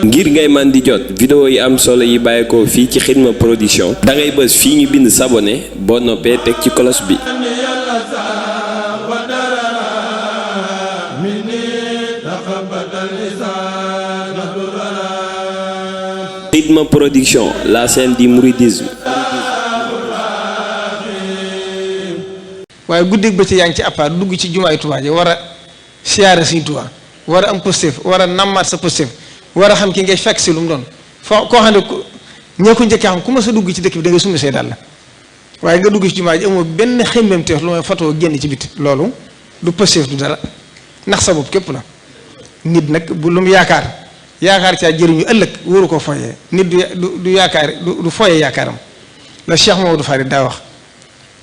ngir ngay man di jot vidéo yi am solo yi bàyyeekoo fii ci Xidma Production da ngay bës fii ñu bind s'abonner boo noppee teg ci cloche bi. Xidma Production, la scène du mouridisme. waaye guddeeg bëccëg yaa ngi ci appart dugg ci jumaay Tuubaa ji war a siyaare Sëriñ Tuubaa war a am positif war a nammaat sa positif war a xam ki ngay fekk si lu mu doon foo koo xam ne ñoo ko njëkkee xam ku ma sa dugg ci dëkk bi da ngay summi say dàll waaye nga dugg ci jumaa ji amoo benn xemmemteef lu may fatoo génn ci biti loolu du positif du dara ndax sa bopp képp la. nit nag bu lu mu yaakaar caa jëriñu ëllëg wóoru ko foyee nit du yaakaar du foyee yaakaaram la Cheikh Mamadou Farid daa wax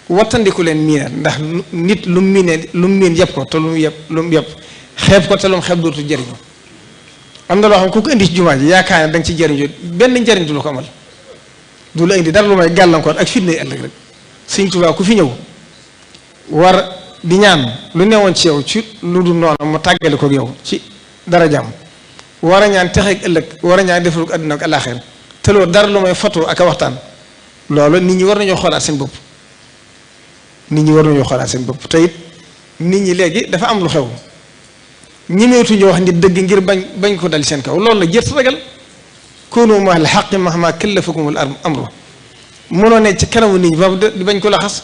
wattandiku leen miinal ndax nit lu mu miin yëpp ko te lu mu yëpp xeeb ko te lu mu xeeb dootu jëriñu am na loo xam ku ko indi ci jumaa ji yaakaar ne da nga ci jëriñu benn njëriñ du la ko amal du la indi dara lu may gàllankoor ak fitna yi ëllëg rek. Sëriñ Tuubaa ku fi ñëw war di ñaan lu newoon ci yow ci lu dul noonu mu tàggale ko yow ci dara jàmm war a ñaan texeeg ëllëg war a ñaan defal ko àdduna ak àllaaxira te loolu dara lu may photo ak a waxtaan loolu nit ñi war nañoo xoolaat seen bopp. nit ñi war nañoo xoolaat seen bopp te it nit ñi léegi dafa am lu xew ñemeetuñu wax nit dëgg ngir bañ ko dal seen kaw loolu la jërta ragal koonu ma al xaqi mahma kallafakumul amru mënoo nekk ci kanamu nit ñi ba di bañ ko laxas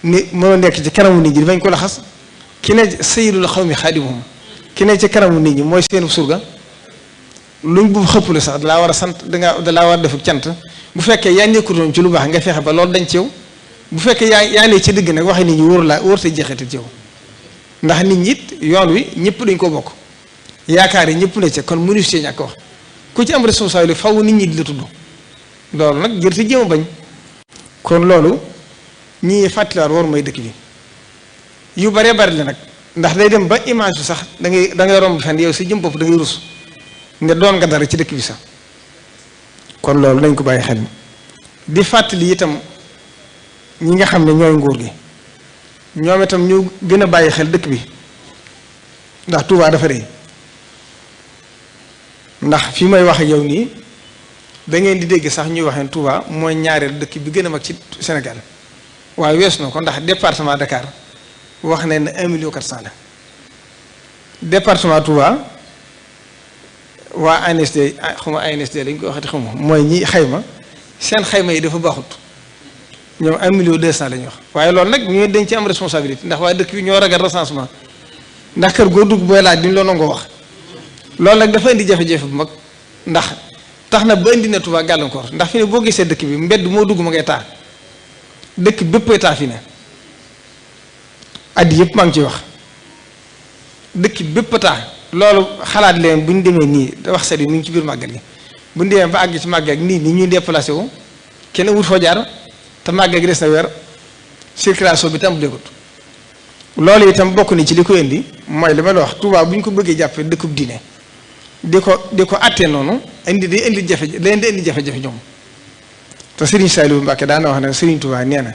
mënoo nekk ci kanamu nit ñi di bañ ko laxas ki ne sayyidul xawmi xaadimuhum ki ne ci kanamu nit ñi mooy seen surga luñ bu xëppule sax dalaa war a sant dalaa war a def cant bu fekkee yaa nekkutoon ci lu baax nga fexe ba loolu dañ ci yow bu fekkee yaa ne ci digg nag waxe nit ñi wóor te jeexital ci yow ndax nit ñi it yoon wi ñëpp dañ ko bokk yaakaar yi ñëpp ne ca kon mënu ci ñàkk wax ku ci am responsabilité faw nit ñi di la tudd loolu nag jërte jéem a bañ kon loolu ñii fàttaliwaat war mooy dëkk bi yu baree bari la nag ndax day dem ba image bi sax da ngay romb fenn yow si jëm bopp da ngay rus nga doon nga dara ci dëkk bi sax kon loolu nañ ko bàyyi xel di fàttali itam ñi nga xam ne ñooy nguur gi ñoom itam ñu gën a bàyyi xel dëkk bi ndax Touba dafa rëy ndax fi may wax ak yow nii da ngeen di dégg sax ñuy waxee Touba mooy ñaareel dëkk bi gën a mag ci Sénégal waaye weesu na ko ndax département Dakar wax nañ ne 1,4 million la département Touba waa ANSD xuma ANSD lañ koy waxati xuma mooy ñi xayma seen xayma yi dafa baaxut. ñoom 1,2 million la ñuy wax waaye loolu nag ñu dañ ci am responsabilité ndax waa dëkk bi ñoo ragal recensement ndax kër goo dugg booy laaj duñ la nangoo wax loolu nag dafa indi jafe-jafe bu mag ndax tax na ba indi na Touba gàllankoor ndax fi ne boo gisee dëkk bi mbedd moo dugg ma ngay taa dëkk béppay taa fi ne addi yëpp maa ngi ciy wax dëkk bépp taa loolu xalaat leen bu ñu demee nii wax set yi mu ngi ci biir màggal gi bu ñu demee ba àgg ci màggal nii ni ñuy déplacé wu kenn wut foo jaar te màggal gi des na weer circulation bi tam léegut loolu itam bokk ni ci li ko indi mooy li ma la wax Touba bu ñu ko bëggee jàppee dëkkub diine di ko attee noonu day indi jafe-jafe ñoom te Serigne Saliou Mbacké daana wax ne Serigne Touba nee na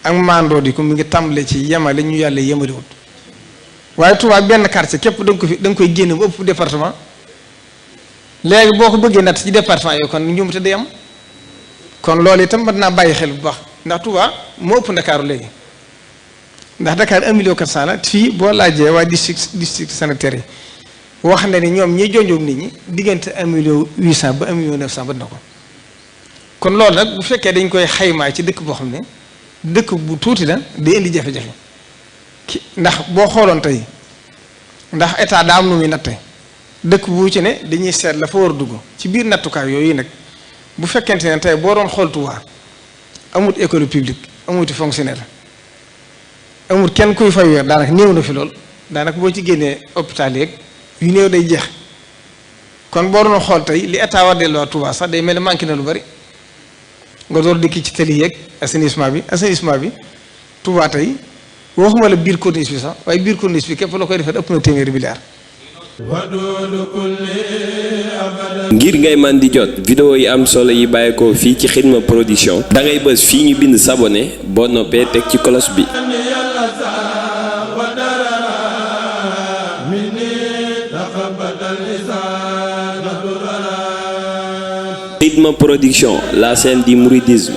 ak maandoo di ko mu ngi tàmbale ci yemale ñu yàlla yemaliwut waaye Touba benn quartier képp da nga koy génne bu ëpp département léegi boo ko bëggee natt ci département yooyu kon njuumte day am kon loolu itam mën naa bàyyi xel bu baax ndax Touba moo ëpp Ndakaaru léegi ndax Dakar 1,4 million la fii boo laajee waa district sanitaire yi wax na ni ñoom ñiy jonjoom nit ñi diggante 1,8 million ba 1,9 million ba na ko kon loolu nag bu fekkee dañ koy xaymaa ci dëkk boo xam ne dëkk bu tuuti la day indi jafe-jafe ndax boo xooloon tey ndax état daa am nu muy natte dëkk bu ci ne dañuy seet la fa war a dugg ci biir nattukaay yooyu nag. bu fekkente ne tey boo doon xool Touba amut école publique amuti fonctionnaire amut kenn kuy fay weer daanaka néew na fi lool daanaka boo ci génnee hôpital yeeg yu néew day jeex kon boo doon xool tey li état war delloo Touba sax day mel ne manqué na lu bari nga door dikki ci tali yeeg assainissement bi Touba tey waxuma la biir corniche bi sax waaye biir corniche bi képp la koy defee ëpp na téeméeri milliard. ngir ngay man di jot vidéo yi am solo yi bàyyeekoo fii ci Xidma Production da ngay bës fii ñu bind s'abonner boo noppee teg ci cloche bi. Khidma Production, la scène du mouridisme.